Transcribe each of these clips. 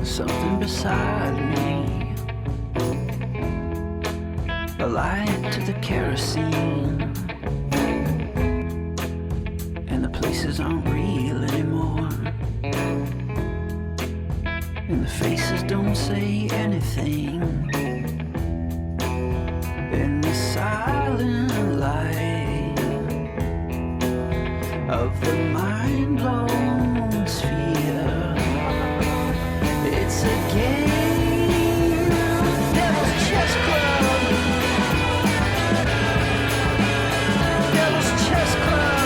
something beside me, a light to the kerosene, and the places aren't real anymore, and the faces don't say anything, in the silent light of the mind-blown sphere. It's a game, Devil's Chess Club. Devil's Chess Club.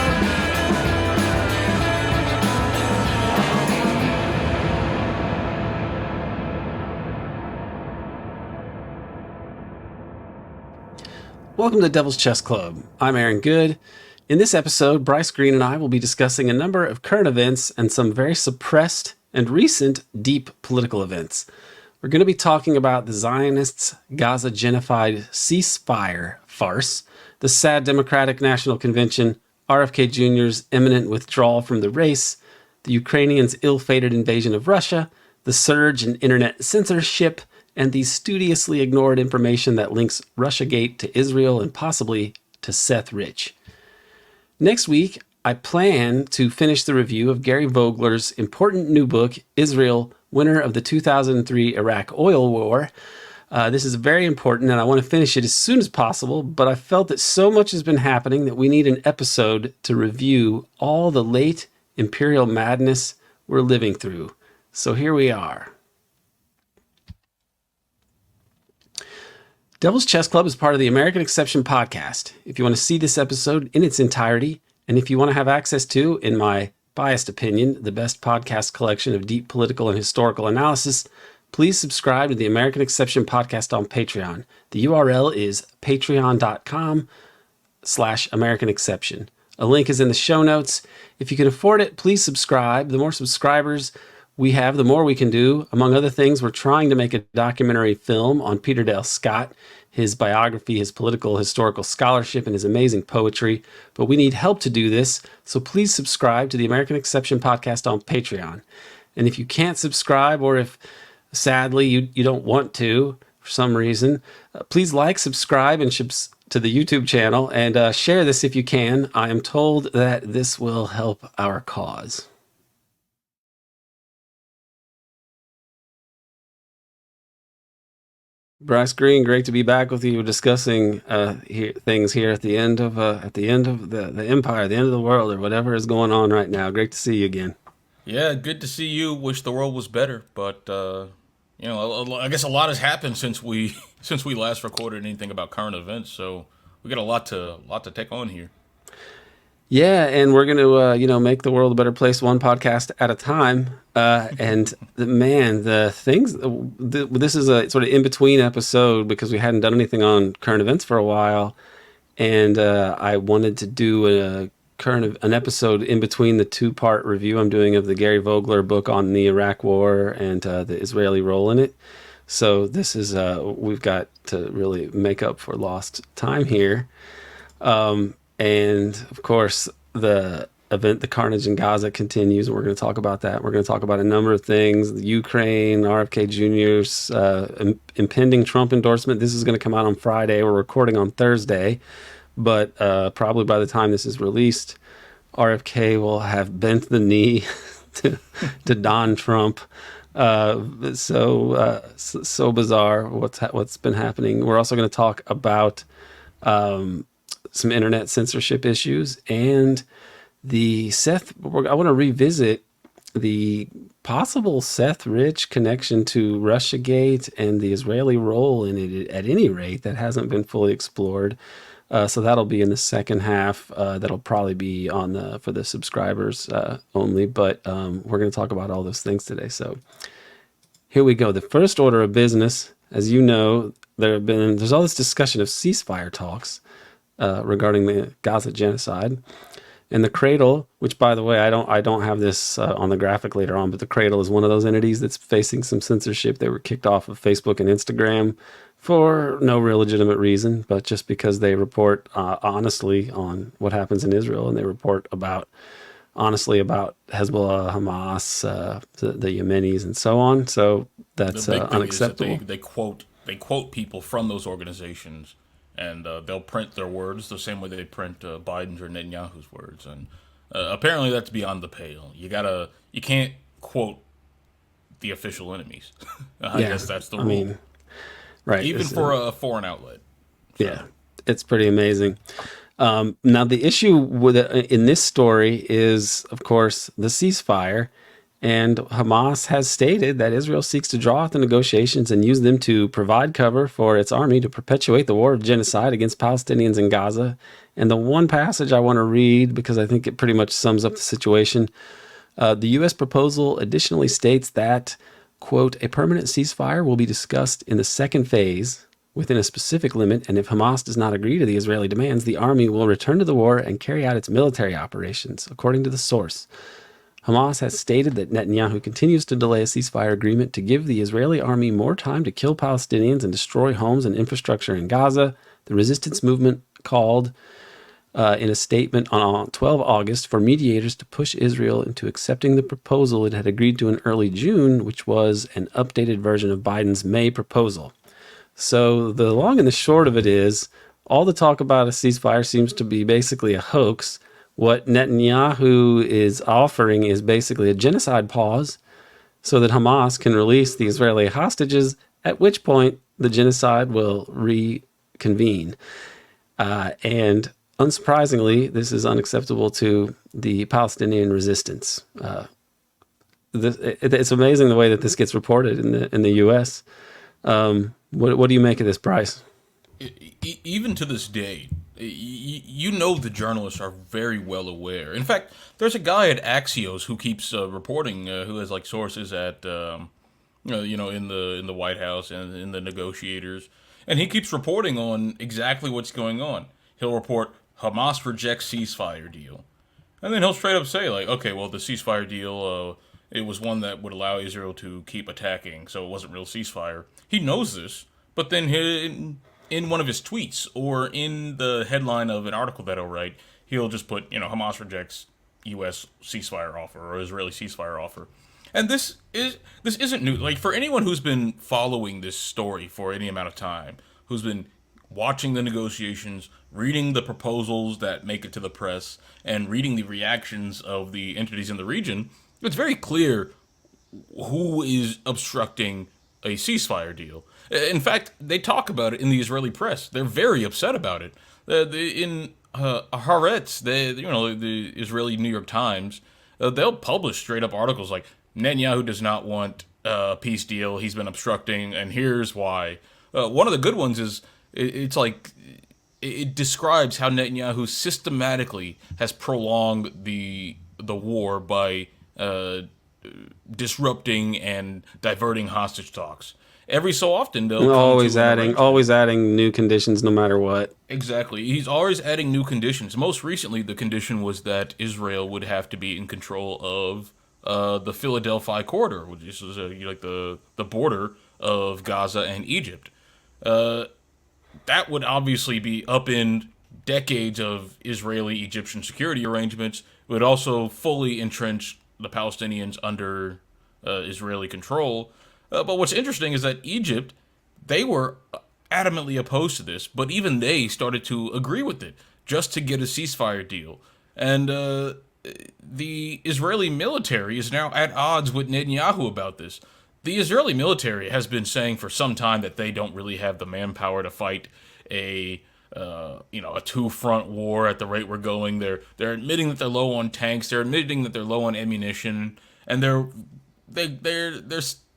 Welcome to Devil's Chess Club. I'm Aaron Good. In this episode, Bryce, Greene, and I will be discussing a number of current events and some very suppressed and recent deep political events. We're going to be talking about the Zionists' Gaza genocide ceasefire farce, the sad Democratic National Convention, RFK Jr.'s imminent withdrawal from the race, the Ukrainians' ill-fated invasion of Russia, the surge in internet censorship, and the studiously ignored information that links Russiagate to Israel and possibly to Seth Rich. Next week, I plan to finish the review of Gary Vogler's important new book, Israel, Winner of the 2003 Iraq Oil War. This is very important, and I want to finish it as soon as possible, but I felt that so much has been happening that we need an episode to review all the late Imperial madness we're living through. So here we are. Devil's Chess Club is part of the American Exception podcast. If you want to see this episode in its entirety, and if you want to have access to, in my biased opinion, the best podcast collection of deep political and historical analysis, please subscribe to the American Exception podcast on Patreon. The URL is patreon.com/American Exception. A link is in the show notes. If you can afford it, please subscribe. The more subscribers we have, the more we can do. Among other things, we're trying to make a documentary film on Peter Dale Scott, his biography, his political historical scholarship, and his amazing poetry. But we need help to do this, so please subscribe to the American Exception podcast on Patreon. And if you can't subscribe, or if sadly you don't want to for some reason, please like, subscribe, and to the YouTube channel, and share this if you can. I am told that this will help our cause. Bryce Greene, great to be back with you, discussing things here at the end of the empire, the end of the world, or whatever is going on right now. Great to see you again. Yeah, good to see you. Wish the world was better, but I guess a lot has happened since we last recorded anything about current events. So we got a lot to take on here. Yeah, and we're going to, make the world a better place one podcast at a time. And this is a sort of in-between episode because we hadn't done anything on current events for a while. And I wanted to do an episode in between the two-part review I'm doing of the Gary Vogler book on the Iraq War and the Israeli role in it. So this is, we've got to really make up for lost time here. And of course, the carnage in Gaza continues, and we're going to talk about that. We're going to talk about a number of things: the Ukraine, RFK Jr.'s impending Trump endorsement. This is going to come out on Friday. We're recording on Thursday, but probably by the time this is released, RFK will have bent the knee to Don Trump. So bizarre what's been happening. We're also going to talk about some internet censorship issues and I want to revisit the possible Seth Rich connection to Russiagate and the Israeli role in it at any rate that hasn't been fully explored. So that'll be in the second half. That'll probably be for the subscribers only, but we're going to talk about all those things today. So here we go. The first order of business, as you know, there's all this discussion of ceasefire talks regarding the Gaza genocide. And the Cradle, which, by the way, I don't have this on the graphic later on, but the Cradle is one of those entities that's facing some censorship. They were kicked off of Facebook and Instagram for no real legitimate reason, but just because they report honestly on what happens in Israel, and they report about honestly about Hezbollah, Hamas, the Yemenis, and so on. So that's The big thing is that unacceptable. they quote people from those organizations, and they'll print their words the same way they print Biden's or Netanyahu's words, and apparently that's beyond the pale. You can't quote the official enemies. I guess that's the rule. I mean, right. Even for a foreign outlet. Yeah, it's pretty amazing. Now, the issue with in this story is, of course, the ceasefire. And Hamas has stated that Israel seeks to draw out the negotiations and use them to provide cover for its army to perpetuate the war of genocide against Palestinians in Gaza. And the one passage I want to read, because I think it pretty much sums up the situation, the U.S. proposal additionally states that, quote, a permanent ceasefire will be discussed in the second phase within a specific limit, and if Hamas does not agree to the Israeli demands, the army will return to the war and carry out its military operations, according to the source. Hamas has stated that Netanyahu continues to delay a ceasefire agreement to give the Israeli army more time to kill Palestinians and destroy homes and infrastructure in Gaza. The resistance movement called in a statement on 12 August for mediators to push Israel into accepting the proposal it had agreed to in early June, which was an updated version of Biden's May proposal. So the long and the short of it is, all the talk about a ceasefire seems to be basically a hoax. What Netanyahu is offering is basically a genocide pause so that Hamas can release the Israeli hostages, at which point the genocide will reconvene. And unsurprisingly, this is unacceptable to the Palestinian resistance. It's amazing the way that this gets reported in the U.S. What do you make of this, Bryce? Even to this day, you know the journalists are very well aware. In fact, there's a guy at Axios who keeps reporting, who has like sources at in the White House and in the negotiators, and he keeps reporting on exactly what's going on. He'll report Hamas rejects ceasefire deal, and then he'll straight up say like, okay, well the ceasefire deal, it was one that would allow Israel to keep attacking, so it wasn't real ceasefire. He knows this, but then in one of his tweets or in the headline of an article that he'll write, he'll just put, Hamas rejects U.S. ceasefire offer or Israeli ceasefire offer. And this isn't new. Like, for anyone who's been following this story for any amount of time, who's been watching the negotiations, reading the proposals that make it to the press, and reading the reactions of the entities in the region, it's very clear who is obstructing a ceasefire deal. In fact, they talk about it in the Israeli press. They're very upset about it. In Haaretz, the Israeli New York Times, they'll publish straight up articles like Netanyahu does not want a peace deal. He's been obstructing, and here's why. One of the good ones is it describes how Netanyahu systematically has prolonged the war by disrupting and diverting hostage talks. Every so often, they'll always adding new conditions, no matter what. Exactly, he's always adding new conditions. Most recently, the condition was that Israel would have to be in control of the Philadelphia corridor, which is like the border of Gaza and Egypt. That would obviously be upend decades of Israeli-Egyptian security arrangements. It would also fully entrench the Palestinians under Israeli control. But what's interesting is that Egypt, they were adamantly opposed to this, but even they started to agree with it just to get a ceasefire deal. And the Israeli military is now at odds with Netanyahu about this. The Israeli military has been saying for some time that they don't really have the manpower to fight a two-front war at the rate we're going. They're admitting that they're low on tanks. They're admitting that they're low on ammunition, and they're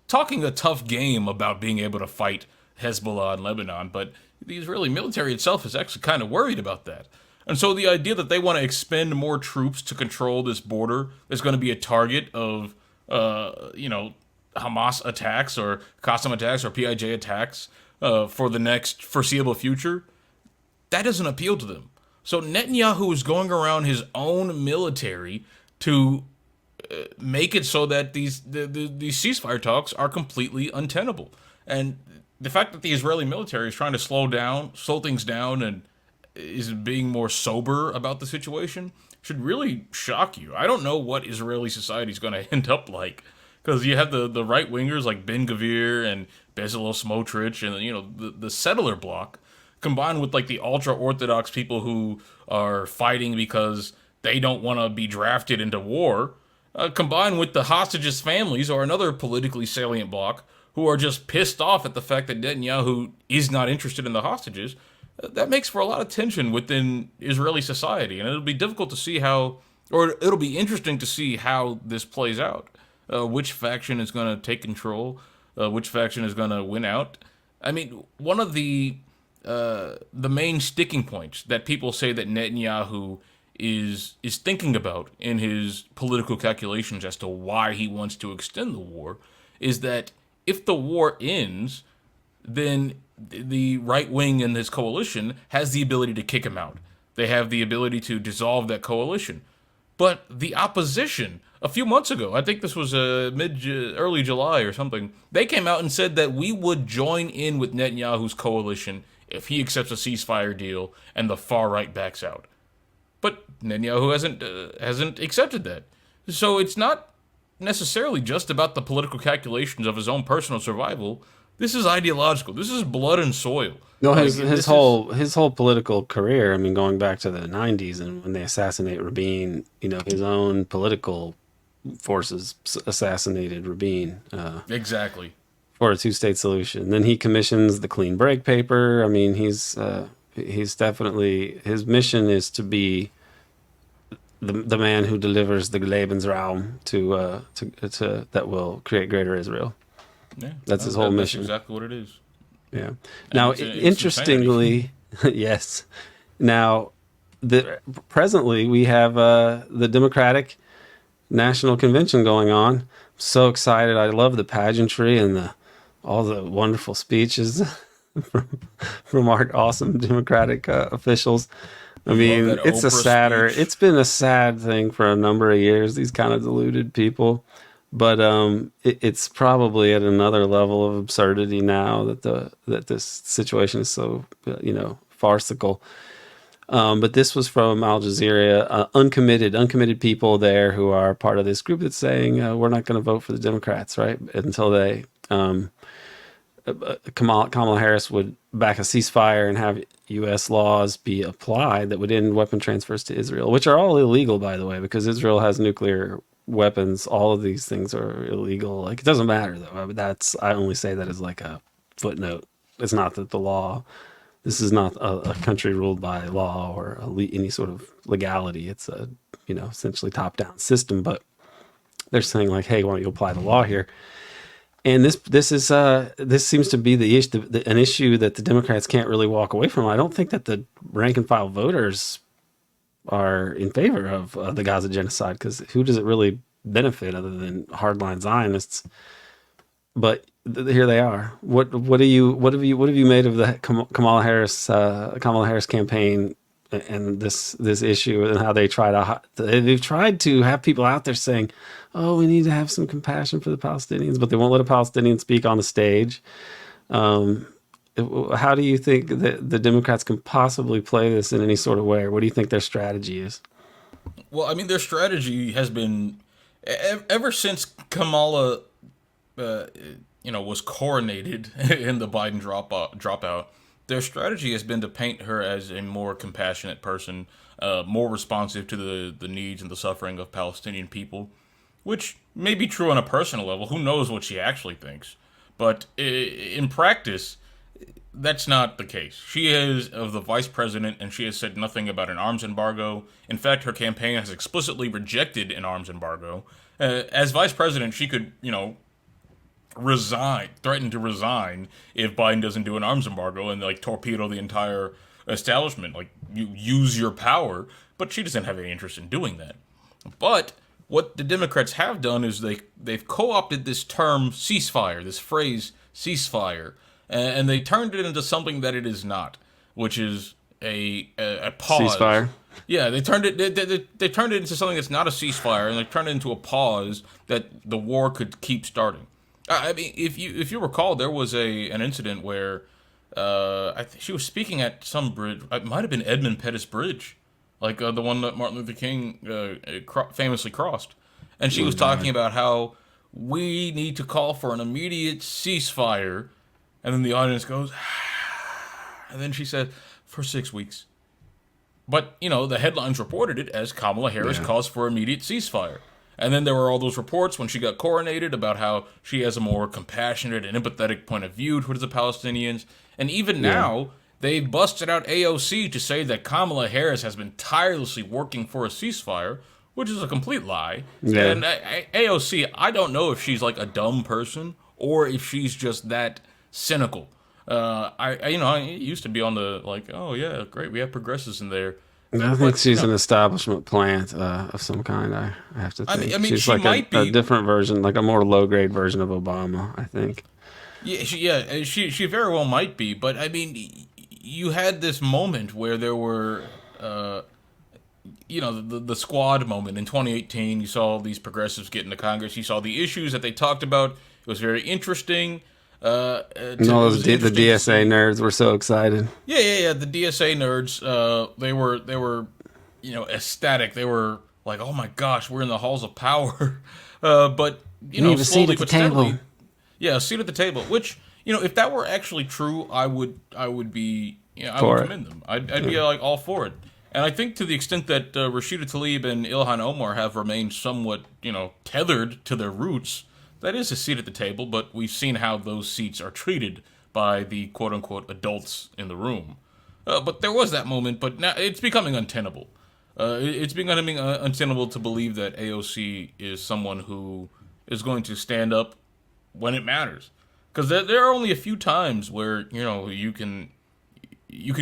talking a tough game about being able to fight Hezbollah in Lebanon. But the Israeli military itself is actually kind of worried about that. And so the idea that they want to expend more troops to control this border is going to be a target of Hamas attacks or Qassam attacks or PIJ attacks for the next foreseeable future, that doesn't appeal to them. So Netanyahu is going around his own military to make it so that these ceasefire talks are completely untenable. And the fact that the Israeli military is trying to slow things down, and is being more sober about the situation, should really shock you. I don't know what Israeli society is going to end up like, because you have the right wingers like Ben Gvir and Bezalel Smotrich, and the settler bloc, combined with like the ultra orthodox people who are fighting because they don't want to be drafted into war, combined with the hostages' families, or another politically salient bloc who are just pissed off at the fact that Netanyahu is not interested in the hostages. That makes for a lot of tension within Israeli society, and it'll be difficult to see how, or it'll be interesting to see how this plays out. Which faction is going to take control? Which faction is going to win out? I mean, one of the main sticking points that people say that Netanyahu is thinking about in his political calculations as to why he wants to extend the war is that if the war ends, then the right wing in this coalition has the ability to kick him out. They have the ability to dissolve that coalition. But the opposition, a few months ago, I think this was early July or something, they came out and said that we would join in with Netanyahu's coalition if he accepts a ceasefire deal and the far right backs out. But Netanyahu hasn't accepted that. So it's not necessarily just about the political calculations of his own personal survival. This is ideological. This is blood and soil. No, his whole political career. I mean, going back to the '90s and when they assassinate Rabin, his own political forces assassinated Rabin. Exactly. For a two-state solution. Then he commissions the clean break paper. I mean, he's definitely, his mission is to be the man who delivers the Lebensraum to that will create greater Israel. Yeah, that's his whole mission. That's exactly what it is. Yeah. Now, interestingly, yes. Now, presently we have the Democratic National Convention going on. I'm so excited! I love the pageantry and all the wonderful speeches from our awesome Democratic officials. I mean, it's it's been a sad thing for a number of years, these kind of deluded people. But it's probably at another level of absurdity now that this situation is so, farcical. But this was from Al Jazeera, uncommitted people there who are part of this group that's saying we're not going to vote for the Democrats, right? Until they Kamala Harris would back a ceasefire and have U.S. laws be applied that would end weapon transfers to Israel, which are all illegal, by the way, because Israel has nuclear weapons. All of these things are illegal. Like, it doesn't matter though. I only say that as like a footnote. It's not that the law. This is not a country ruled by law or any sort of legality. It's a essentially top-down system. But they're saying like, hey, why don't you apply the law here? And this seems to be an issue that the Democrats can't really walk away from. I don't think that the rank and file voters are in favor of the Gaza genocide, because who does it really benefit other than hardline Zionists? But here they are. What have you made of the Kamala Harris campaign and this issue, and how they've tried to have people out there saying, oh, we need to have some compassion for the Palestinians, but they won't let a Palestinian speak on the stage. How do you think that the Democrats can possibly play this in any sort of way? Or what do you think their strategy is? Well, I mean, their strategy has been ever since Kamala, was coronated in the Biden dropout. Their strategy has been to paint her as a more compassionate person, more responsive to the needs and the suffering of Palestinian people, which may be true on a personal level. Who knows what she actually thinks? But in practice, that's not the case. She is the vice president, and she has said nothing about an arms embargo. In fact, her campaign has explicitly rejected an arms embargo. As vice president, she could, threaten to resign if Biden doesn't do an arms embargo and torpedo the entire establishment. Like, you use your power, but she doesn't have any interest in doing that. But what the Democrats have done is they've co-opted this term ceasefire, this phrase ceasefire, and they turned it into something that it is not, which is a pause. Ceasefire. Yeah, they turned it into something that's not a ceasefire, and they turned it into a pause that the war could keep starting. I mean, if you recall, there was an incident where she was speaking at some bridge. It might have been Edmund Pettus Bridge like the one that Martin Luther King famously crossed. And she was talking about how we need to call for an immediate ceasefire. And then the audience goes, and then she said, for 6 weeks. But, the headlines reported it as Kamala Harris calls for immediate ceasefire. And then there were all those reports when she got coronated about how she has a more compassionate and empathetic point of view towards the Palestinians. And even now, they've busted out AOC to say that Kamala Harris has been tirelessly working for a ceasefire, which is a complete lie. Yeah. And AOC, I don't know if she's like a dumb person or if she's just that cynical. I used to be on the like, oh yeah, great, we have progressives in there. I think she's an establishment plant of some kind. I have to think. I mean, she's she like might be a different version, like a more low grade version of Obama, I think. Yeah, she very well might be. But I mean, you had this moment where there were, the squad moment in 2018. You saw these progressives get into Congress. You saw the issues that they talked about. It was very interesting. The DSA nerds were so excited. Yeah. The DSA nerds, they were, ecstatic. They were like, "Oh my gosh, we're in the halls of power." But need a seat at the table. Yeah, a seat at the table. Which, if that were actually true, I would be, I would commend them. I'd be like all for it. And I think to the extent that Rashida Tlaib and Ilhan Omar have remained somewhat, tethered to their roots. That is a seat at the table, but we've seen how those seats are treated by the quote-unquote adults in the room. But there was that moment, but now it's becoming untenable. It's becoming untenable to believe that AOC is someone who is going to stand up when it matters. Because there are only a few times where, you can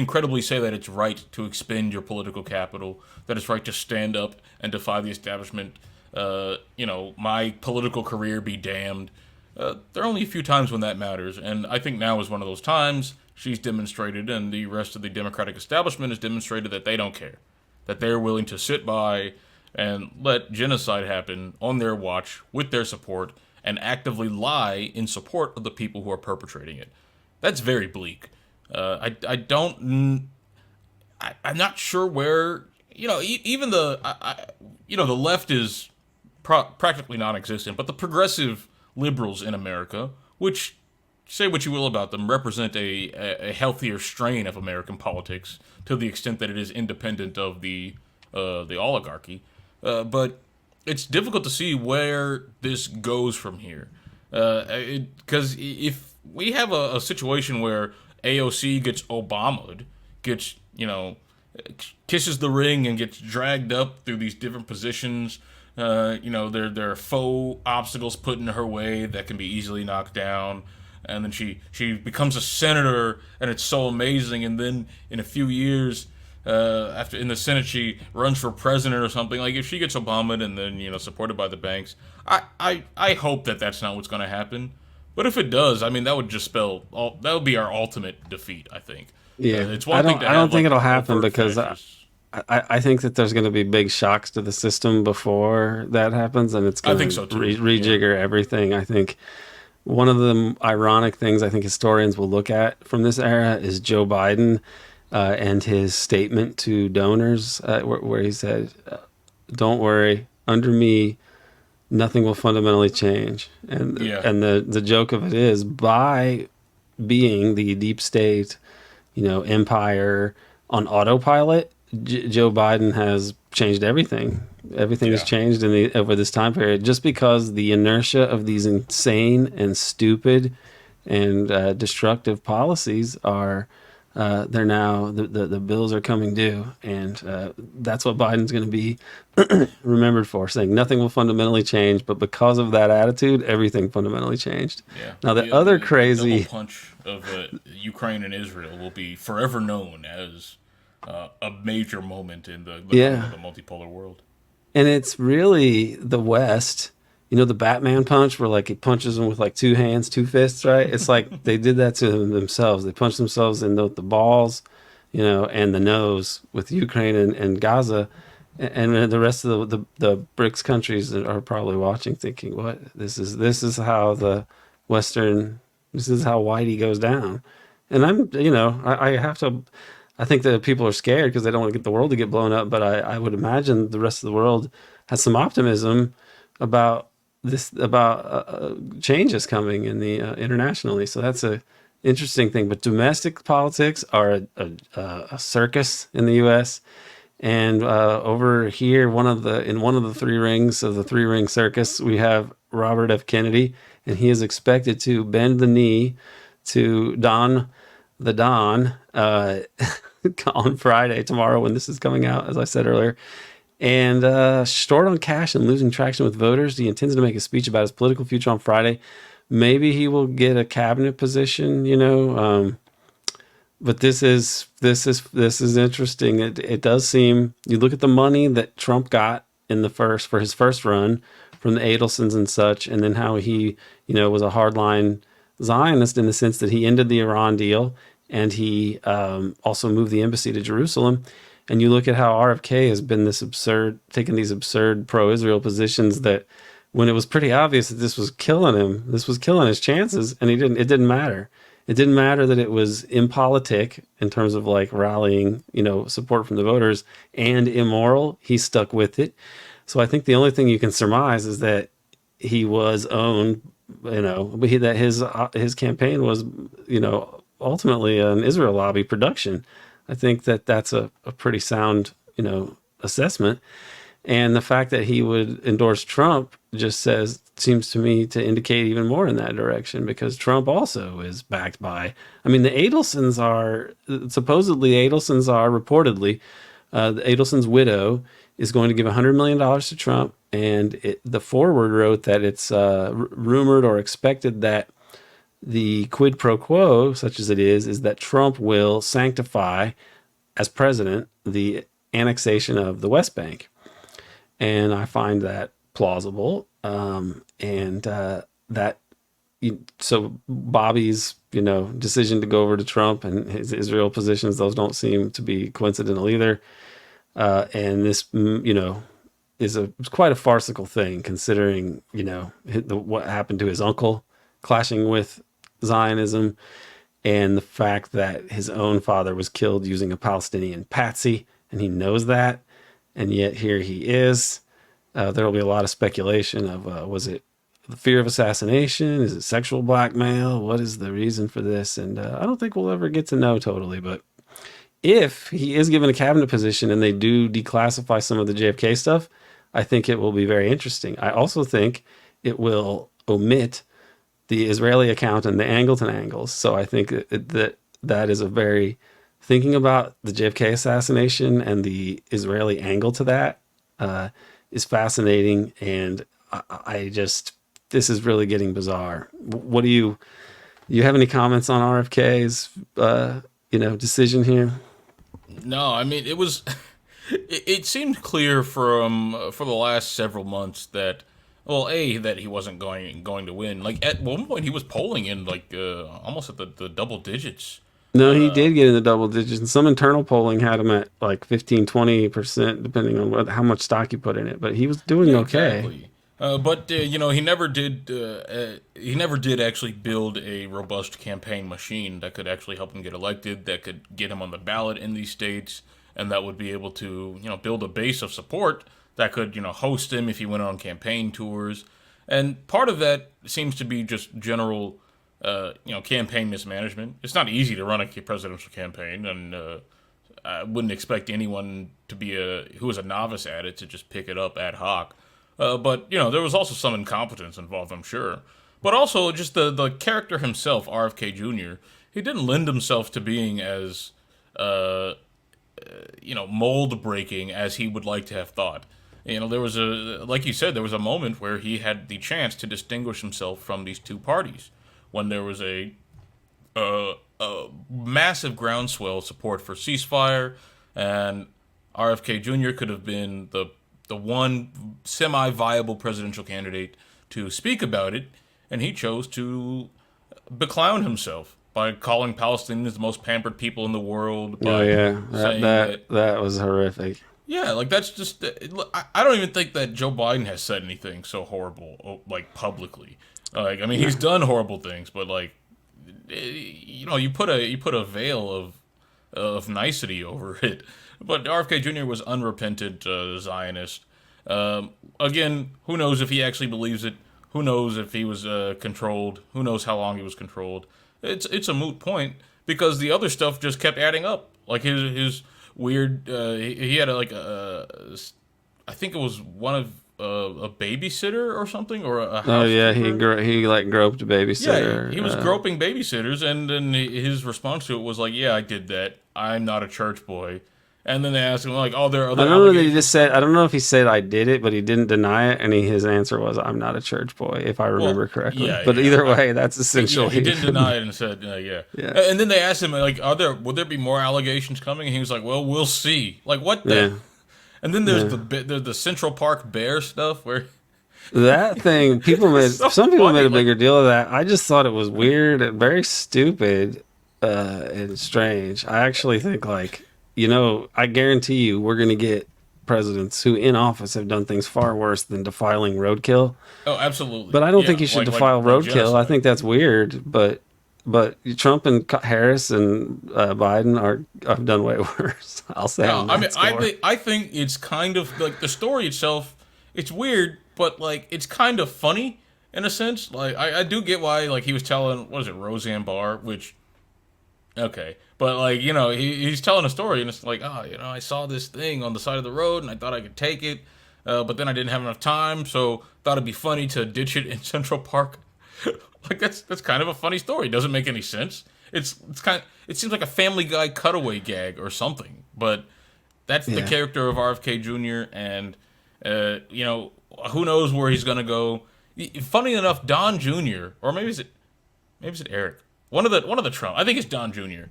credibly say that it's right to expend your political capital, that it's right to stand up and defy the establishment. My political career be damned. There are only a few times when that matters, and I think now is one of those times. She's demonstrated, and the rest of the Democratic establishment has demonstrated that they don't care, that they're willing to sit by and let genocide happen on their watch with their support and actively lie in support of the people who are perpetrating it. That's very bleak. I'm not sure where, even the left is practically non-existent, but the progressive liberals in America, which, say what you will about them, represent a healthier strain of American politics to the extent that it is independent of the oligarchy. But it's difficult to see where this goes from here. Because if we have a situation where AOC gets Obama'd, gets, kisses the ring and gets dragged up through these different positions. There are faux obstacles put in her way that can be easily knocked down. And then she becomes a senator, and it's so amazing. And then in a few years, after in the Senate, she runs for president or something. Like, if she gets Obama'd and then, supported by the banks, I hope that that's not what's going to happen. But if it does, I mean, that would just that would be our ultimate defeat, I think. Yeah, it's one thing I don't think it'll happen because I think that there's going to be big shocks to the system before that happens, and it's going to rejigger everything. I think one of the ironic things I think historians will look at from this era is Joe Biden and his statement to donors where he said, "Don't worry, under me, nothing will fundamentally change." And the joke of it is, by being the deep state, empire on autopilot, Joe Biden has changed everything. Everything has changed over this time period, just because the inertia of these insane and stupid and destructive policies are they're now the bills are coming due, and that's what Biden's going to be remembered for, saying nothing will fundamentally change, but because of that attitude, everything fundamentally changed. Yeah. Now the other crazy double punch of Ukraine and Israel will be forever known as a major moment in the multipolar world. And it's really the West, the Batman punch where like he punches them with like two hands, two fists, right? It's like they did that to themselves. They punched themselves in the balls, and the nose with Ukraine and Gaza. And the rest of the BRICS countries are probably watching, thinking, "What? This is how the Western, this is how Whitey goes down." And I I think that people are scared because they don't want to get the world to get blown up. But I would imagine the rest of the world has some optimism about changes coming in the internationally. So that's a interesting thing. But domestic politics are a circus in the U.S. And over here, in one of the three rings of the three ring circus, we have Robert F. Kennedy, and he is expected to bend the knee to Don on Friday, tomorrow, when this is coming out, as I said earlier. And short on cash and losing traction with voters, he intends to make a speech about his political future on Friday. Maybe he will get a cabinet position, but this is interesting. It does seem, you look at the money that Trump got for his first run from the Adelsons and such, and then how he, was a hardline Zionist in the sense that he ended the Iran deal, and he also moved the embassy to Jerusalem. And you look at how RFK has been taking these absurd pro-Israel positions that, when it was pretty obvious that this was killing him, this was killing his chances, and it didn't matter. It didn't matter that it was impolitic in terms of like rallying, support from the voters, and immoral. He stuck with it. So I think the only thing you can surmise is that he was owned, that his campaign was, ultimately an Israel lobby production. I think that that's a pretty sound, assessment. And the fact that he would endorse Trump seems to me to indicate even more in that direction, because Trump also is backed by, the Adelsons are, reportedly, the Adelson's widow is going to give $100 million to Trump. And the Forward wrote that it's rumored or expected that the quid pro quo, such as it is that Trump will sanctify, as president, the annexation of the West Bank. And I find that plausible. So Bobby's, decision to go over to Trump and his Israel positions, those don't seem to be coincidental either. And this, is quite a farcical thing, considering, what happened to his uncle clashing with Zionism, and the fact that his own father was killed using a Palestinian patsy, and he knows that. And yet here he is. There will be a lot of speculation of, was it the fear of assassination? Is it sexual blackmail? What is the reason for this? And I don't think we'll ever get to know totally. But if he is given a cabinet position and they do declassify some of the JFK stuff, I think it will be very interesting. I also think it will omit the Israeli account and the Angleton angles. So I think that is a very, thinking about the JFK assassination and the Israeli angle to that is fascinating. And this is really getting bizarre. What do you have any comments on RFK's, decision here? No, it was, it seemed clear for the last several months that, well, that he wasn't going to win. Like, at one point, he was polling in almost at the double digits. No, he did get in the double digits, and some internal polling had him at like 15-20%, depending on how much stock you put in it. But he was doing okay. Exactly. But he never did. He never did actually build a robust campaign machine that could actually help him get elected, that could get him on the ballot in these states, and that would be able to build a base of support that could host him if he went on campaign tours. And part of that seems to be just general campaign mismanagement. It's not easy to run a presidential campaign, and I wouldn't expect anyone to be who is a novice at it to just pick it up ad hoc. But there was also some incompetence involved, I'm sure. But also just the character himself, RFK Jr., he didn't lend himself to being as mold breaking as he would like to have thought. There was like you said, there was a moment where he had the chance to distinguish himself from these two parties, when there was a massive groundswell support for ceasefire, and RFK Jr. could have been the one semi-viable presidential candidate to speak about it, and he chose to beclown himself by calling Palestinians the most pampered people in the world. That was horrific. Yeah, like, that's just, I don't even think that Joe Biden has said anything so horrible, like, publicly. He's done horrible things, but, like, you put a veil of nicety over it. But RFK Jr. was unrepentant Zionist. Again, who knows if he actually believes it? Who knows if he was controlled? Who knows how long he was controlled? It's a moot point because the other stuff just kept adding up. Like his weird, he had I think it was one of a babysitter or something, or a Oh yeah, housekeeper. he like groped a babysitter. Yeah, he was groping babysitters, and then his response to it was like, "Yeah, I did that. I'm not a church boy." And then they asked him like, "Oh, there are I other don't know that he allegations." just said. I don't know if he said I did it, but he didn't deny it, and his answer was, "I'm not a church boy," if I remember correctly. yeah, but yeah, either way, that's Yeah, essentially. he didn't deny it and said, "Yeah." Yeah. And then they asked him like, "Would there be more allegations coming?" And he was like, "Well, we'll see." Like what the? Yeah. And then there's the Central Park Bear stuff where That thing, so some people funny, made a like- bigger deal of that. I just thought it was weird and very stupid and strange. I actually think, like, I guarantee you we're going to get presidents who in office have done things far worse than defiling roadkill. oh, absolutely. But I don't Yeah, think you should like defile roadkill. I genocide. think that's weird. But Trump and Harris and Biden have done way worse. I'll say. No, on I that mean, score. I think it's kind of like the story itself. It's weird, but like it's kind of funny in a sense. Like I do get why like he was telling what is it Roseanne Barr, which okay, but like he's telling a story and it's like I saw this thing on the side of the road and I thought I could take it, but then I didn't have enough time, so thought it'd be funny to ditch it in Central Park. Like that's kind of a funny story. It doesn't make any sense. It seems like a Family Guy cutaway gag or something, but that's the Yeah. character of RFK Jr. and who knows where he's gonna go. Funny enough, Don Jr. or maybe is it Eric? One of the Trump. I think it's Don Jr.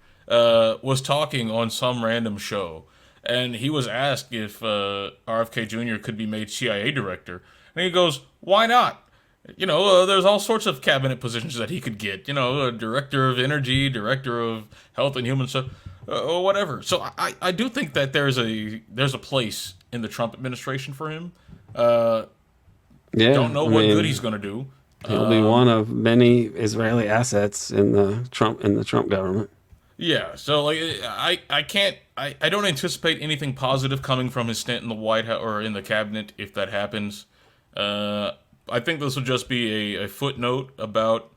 Was talking on some random show, and he was asked if RFK Jr. could be made CIA director, and he goes, "Why not?" There's all sorts of cabinet positions that he could get. A director of energy, director of health and human stuff, or whatever. So I do think that there's a place in the Trump administration for him. Yeah, Don't know what good he's going to do. He'll be one of many Israeli assets in the Trump government. Yeah, so like I don't anticipate anything positive coming from his stint in the White House or in the cabinet if that happens. I think this will just be a footnote about.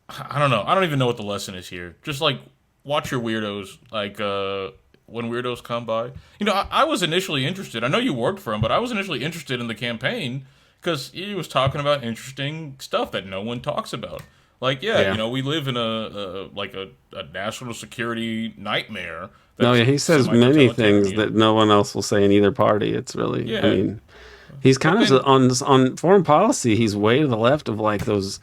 I don't know. I don't even know what the lesson is here. Just like watch your weirdos. Like when weirdos come by. I was initially interested. I know you worked for him, but I was initially interested in the campaign because he was talking about interesting stuff that no one talks about. Like, Yeah. we live in a national security nightmare. No, yeah, he says many things semi-totalitarian. that no one else will say in either party. It's really, Yeah. I mean, he's kind But of then- on foreign policy. He's way to the left of like those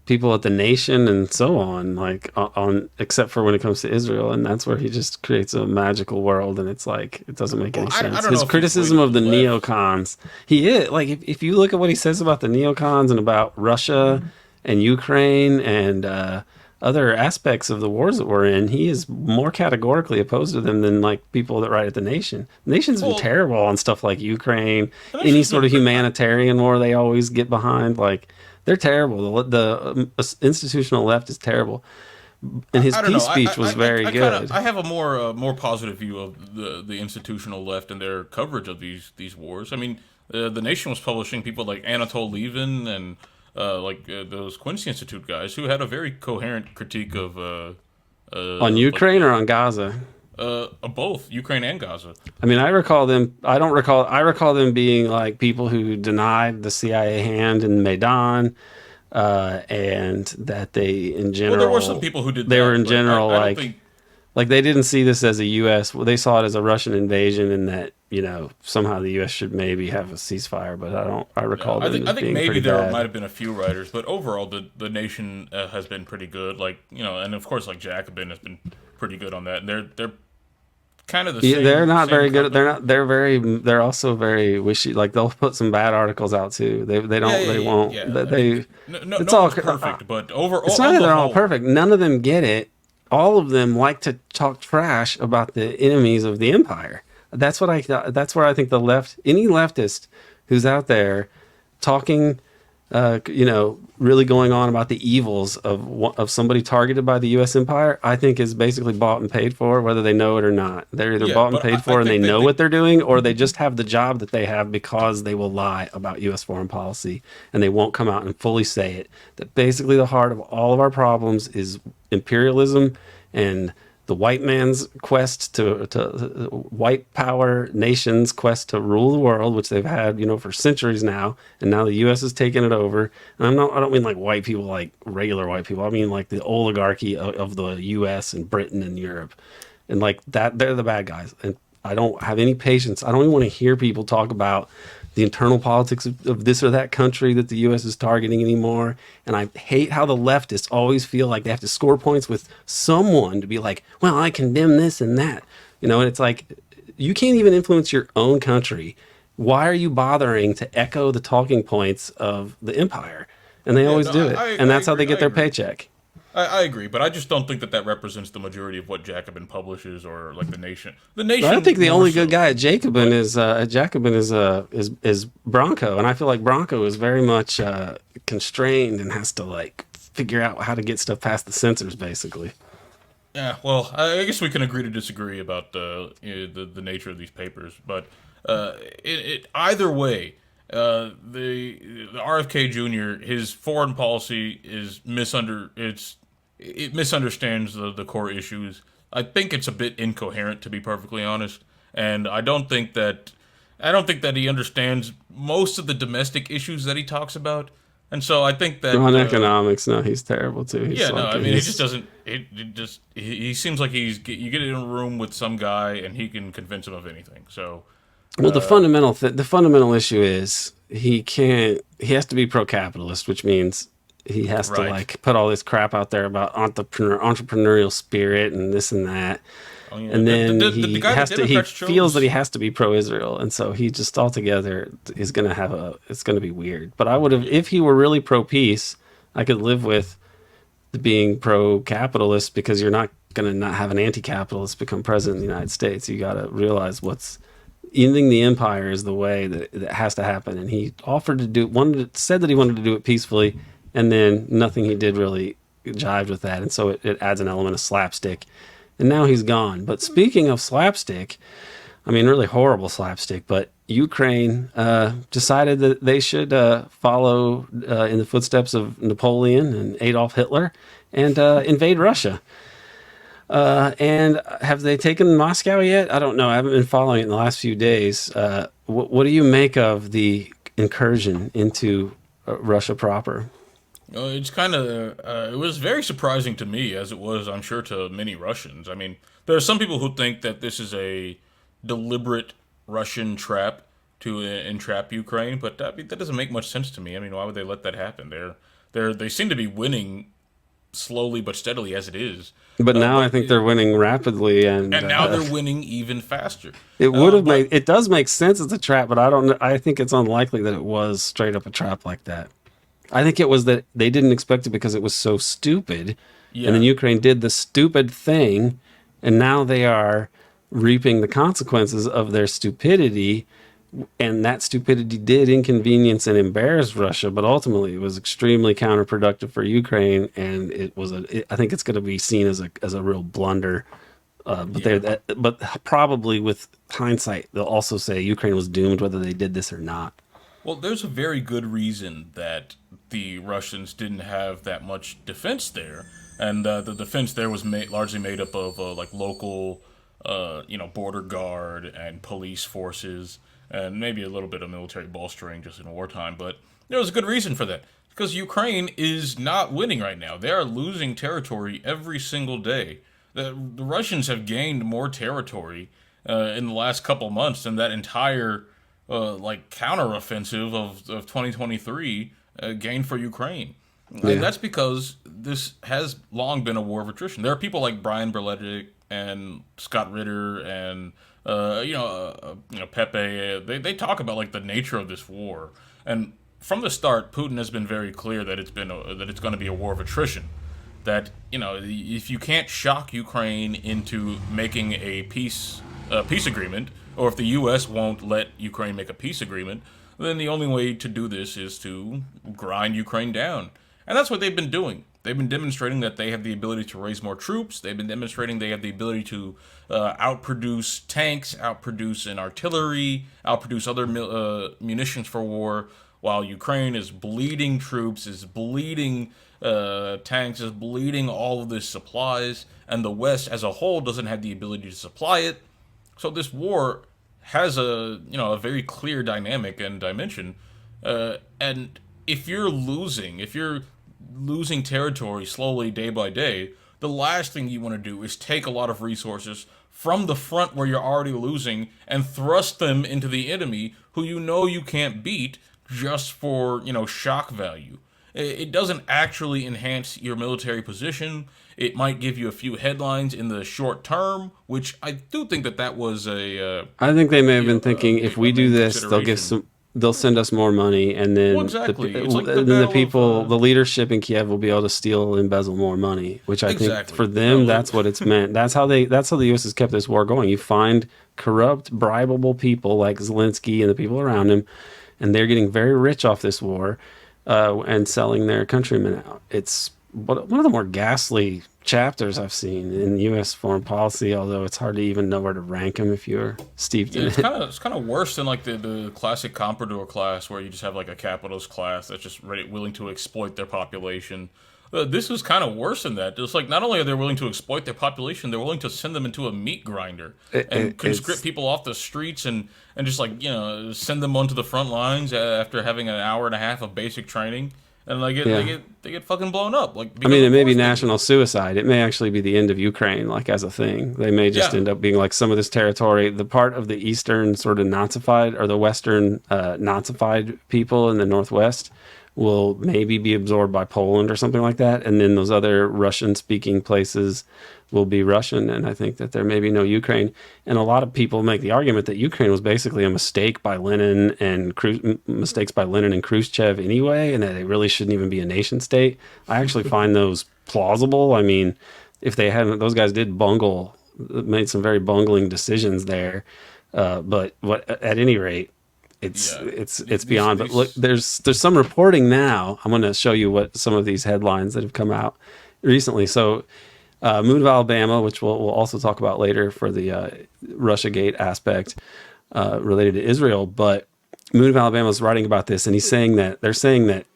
people at the Nation and so on. Like on except for when it comes to Israel, and that's where he just creates a magical world, and it's like it doesn't make any Well, I sense. don't know His if he's criticism way of the to the left. neocons, he is like if you look at what he says about the neocons and about Russia and Ukraine and other aspects of the wars that we're in, he is more categorically opposed to them than like people that write at the Nation. The Nation's been Well- terrible on stuff like Ukraine, The any Nation's sort of been- humanitarian war they always get behind. Like they're terrible. The institutional left is terrible. And his I don't peace know. speech was very good. I have a more positive view of the institutional left and their coverage of these wars. I mean, the Nation was publishing people like Anatol Lieven and those Quincy Institute guys who had a very coherent critique of On Ukraine or on Gaza? both Ukraine and Gaza. I mean, I recall them. I recall them being like people who denied the CIA hand in Maidan, and that they, in general, Well, there were some people who did. They that, were in but general I don't like, think- like they didn't see this as a U.S. Well, they saw it as a Russian invasion, and that somehow the U.S. should maybe have a ceasefire. But I recall them I as think being maybe pretty there bad. might have been a few writers, but overall the Nation has been pretty good. Like and of course like Jacobin has been pretty good on that. And they're kind of the Yeah, same. they're not same very good. company. They're also very wishy. Like they'll put some bad articles out too. They don't. They won't. Yeah. They. No it's no all one's perfect, but overall It's not that they're all perfect. None of them get it. All of them like to talk trash about the enemies of the empire. That's what I. That's where I think the left, any leftist who's out there talking really going on about the evils of somebody targeted by the U.S. empire, I think is basically bought and paid for, whether they know it or not. They're either Yeah, bought and but paid I for and they think know what they're doing, or they just have the job that they have because they will lie about U.S. foreign policy and they won't come out and fully say it. That basically the heart of all of our problems is imperialism and the white man's quest to white power nations quest to rule the world, which they've had, for centuries now, and now the U.S. has taken it over. And I don't mean like white people, like regular white people. I mean like the oligarchy of the U.S. and Britain and Europe, and like that they're the bad guys. And I don't have any patience. I don't even want to hear people talk about the internal politics of this or that country that the U.S. is targeting anymore. And I hate how the leftists always feel like they have to score points with someone to be like, well, I condemn this and that. And it's like, you can't even influence your own country. Why are you bothering to echo the talking points of the empire? And they always do it. And that's how they get their paycheck. I agree, but I just don't think that represents the majority of what Jacobin publishes or like the Nation. The Nation. I think the only good guy at Jacobin is Bronco, and I feel like Bronco is very much constrained and has to like figure out how to get stuff past the censors, basically. Yeah, well, I guess we can agree to disagree about the nature of these papers, but either way, the RFK Jr. his foreign policy is it misunderstands the core issues. I think it's a bit incoherent, to be perfectly honest, and I don't think that he understands most of the domestic issues that he talks about. And so I think that on economics, no, he's terrible too. He just doesn't. He seems like you get in a room with some guy and he can convince him of anything. So, well, the fundamental issue is he has to be pro-capitalist, which means he has to like put all this crap out there about entrepreneurial spirit and this and that. Oh, yeah. And then he feels that he has to be pro-Israel, and so he just altogether is going to it's going to be weird. But I would have, if he were really pro-peace, I could live with being pro-capitalist, because you're not going to not have an anti-capitalist become president of the United States. You got to realize ending the empire is the way that has to happen. And he offered to said that he wanted to do it peacefully, and then nothing he did really jived with that, and so it adds an element of slapstick. And now he's gone. But speaking of slapstick, I mean, really horrible slapstick, but Ukraine decided that they should follow in the footsteps of Napoleon and Adolf Hitler and invade Russia. And have they taken Moscow yet? I don't know. I haven't been following it in the last few days. What do you make of the incursion into Russia proper? It's kind of, it was very surprising to me, as it was, I'm sure, to many Russians. I mean, there are some people who think that this is a deliberate Russian trap to entrap Ukraine, but that doesn't make much sense to me. I mean, why would they let that happen? They seem to be winning slowly but steadily as it is. But now I think they're winning rapidly, and now they're winning even faster. It does make sense as a trap, but I think it's unlikely that it was straight up a trap like that. I think it was that they didn't expect it because it was so stupid, and then Ukraine did the stupid thing, and now they are reaping the consequences of their stupidity, and that stupidity did inconvenience and embarrass Russia, but ultimately it was extremely counterproductive for Ukraine, and I think it's going to be seen as a real blunder. But probably with hindsight, they'll also say Ukraine was doomed whether they did this or not. Well, there's a very good reason that the Russians didn't have that much defense there, and the defense there was largely made up of like local, border guard and police forces, and maybe a little bit of military bolstering just in wartime. But there was a good reason for that, because Ukraine is not winning right now. They are losing territory every single day. The Russians have gained more territory in the last couple months than that entire counteroffensive of 2023 gained for Ukraine. Yeah. And that's because this has long been a war of attrition. There are people like Brian Berletic and Scott Ritter and Pepe. They talk about like the nature of this war, and from the start, Putin has been very clear that it's going to be a war of attrition. That if you can't shock Ukraine into making a peace agreement, or if the U.S. won't let Ukraine make a peace agreement, then the only way to do this is to grind Ukraine down. And that's what they've been doing. They've been demonstrating that they have the ability to raise more troops. They've been demonstrating they have the ability to outproduce tanks, outproduce an artillery, outproduce other munitions for war, while Ukraine is bleeding troops, is bleeding tanks, is bleeding all of this supplies, and the West as a whole doesn't have the ability to supply it. So this war has a very clear dynamic and dimension, and if you're losing territory slowly day by day, the last thing you want to do is take a lot of resources from the front where you're already losing and thrust them into the enemy who you can't beat just for, shock value. It doesn't actually enhance your military position. It might give you a few headlines in the short term, which I do think that was a. I think they may have been thinking if we do this, they'll send us more money, and then the leadership in Kiev will be able to steal and embezzle more money, which I think for them that's what it's meant. That's how the U.S. has kept this war going. You find corrupt, bribable people like Zelensky and the people around him, and they're getting very rich off this war and selling their countrymen out. It's one of the more ghastly chapters I've seen in U.S. foreign policy, although it's hard to even know where to rank them if you're steeped in it. It's kind of worse than like the classic comprador class, where you just have like a capitalist class that's just willing to exploit their population. This is kind of worse than that. It's like not only are they willing to exploit their population, they're willing to send them into a meat grinder and conscript people off the streets and just send them onto the front lines after having an hour and a half of basic training. And they get fucking blown up. It may be national suicide. It may actually be the end of Ukraine, as a thing. They may just end up being like some of this territory, the part of the eastern sort of Nazified or the western Nazified people in the northwest will maybe be absorbed by Poland or something like that, and then those other Russian-speaking places will be Russian, and I think that there may be no Ukraine. And a lot of people make the argument that Ukraine was basically a mistake by Lenin and Khrushchev anyway, and that it really shouldn't even be a nation state. I actually find those plausible. I mean, if they hadn't, those guys did made some very bungling decisions there. But at any rate, it's beyond. But look, there's some reporting now. I'm going to show you what some of these headlines that have come out recently. So, Moon of Alabama, which we'll also talk about later for the Russiagate aspect related to Israel. But Moon of Alabama is writing about this, and they're saying that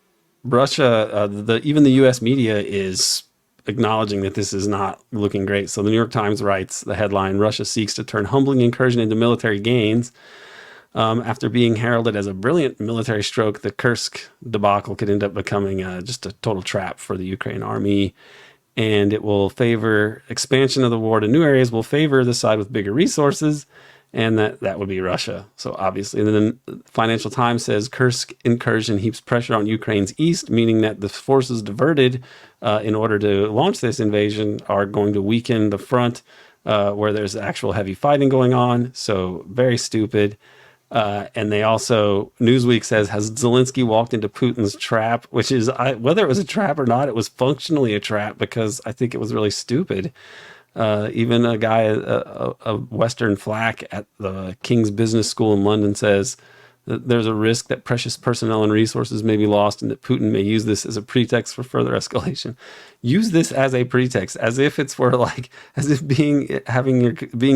Russia, even the U.S. media is acknowledging that this is not looking great. So the New York Times writes the headline: Russia seeks to turn humbling incursion into military gains. After being heralded as a brilliant military stroke, the Kursk debacle could end up becoming just a total trap for the Ukraine army, and it will favor expansion of the war to new areas, will favor the side with bigger resources, and that would be Russia. So obviously, and then the Financial Times says Kursk incursion heaps pressure on Ukraine's east, meaning that the forces diverted in order to launch this invasion are going to weaken the front where there's actual heavy fighting going on. So very stupid. And they also, Newsweek says, has Zelensky walked into Putin's trap? Which is, whether it was a trap or not, it was functionally a trap because I think it was really stupid. Even a guy, a Western flack at the King's Business School in London says that there's a risk that precious personnel and resources may be lost and that Putin may use this as a pretext for further escalation. Use this as a pretext, as if it's for as if being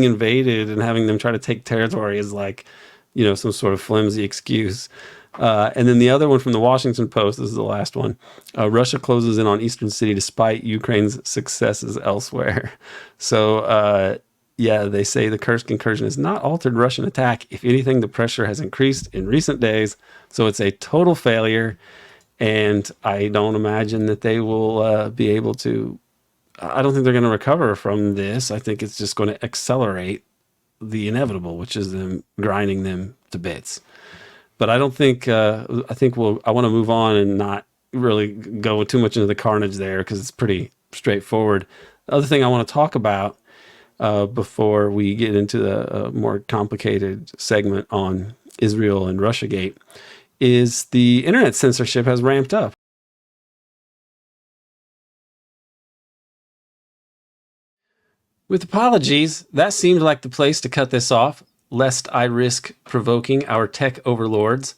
invaded and having them try to take territory is some sort of flimsy excuse. And then the other one from the Washington Post, this is the last one. Russia closes in on eastern city despite Ukraine's successes elsewhere. So, they say the Kursk incursion has not altered Russian attack. If anything, the pressure has increased in recent days. So it's a total failure. And I don't imagine that they will be able to, I don't think they're going to recover from this. I think it's just going to accelerate the inevitable, which is them grinding them to bits. But I don't think, I want to move on and not really go too much into the carnage there because it's pretty straightforward. The other thing I want to talk about before we get into the more complicated segment on Israel and Russiagate is the internet censorship has ramped up. With apologies, that seemed like the place to cut this off, lest I risk provoking our tech overlords.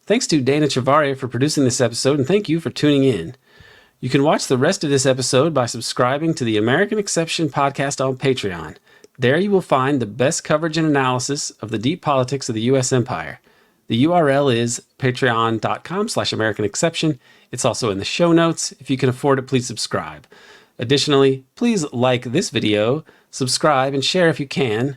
Thanks to Dana Chavarria for producing this episode, and thank you for tuning in. You can watch the rest of this episode by subscribing to the American Exception podcast on Patreon. There you will find the best coverage and analysis of the deep politics of the U.S. empire. The URL is patreon.com/American Exception. It's also in the show notes. If you can afford it, please subscribe. Additionally, please like this video, subscribe, and share if you can.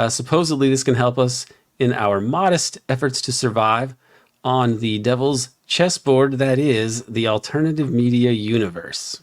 Supposedly, this can help us in our modest efforts to survive on the devil's chessboard that is the alternative media universe.